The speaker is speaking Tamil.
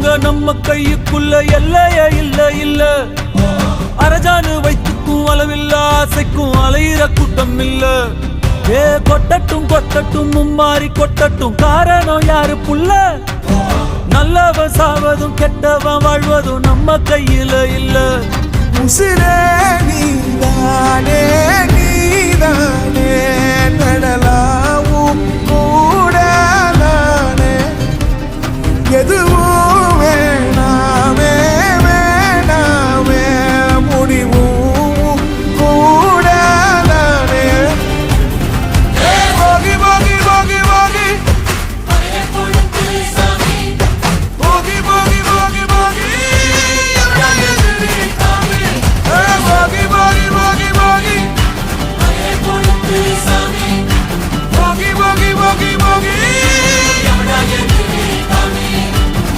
அங்க நம்ம கையுக்குள்ள எல்லைய இல்ல இல்ல. அரஜானு வைத்துக்கும் அளவில்ல, ஆசைக்கும் அலையிற கூட்டம் இல்ல. ஏ கொட்டட்டும் கொட்டட்டும் மும்மாறி கொட்டட்டும், காரணம் யாரு புள்ள? நல்லவன் சாவதும் கெட்டவன் வாழ்வதும் நம்ம கையில இல்ல. உசிரே நீதானே நீதானே, நடலாவும் கூட நானே, எதுவும் வேணாம்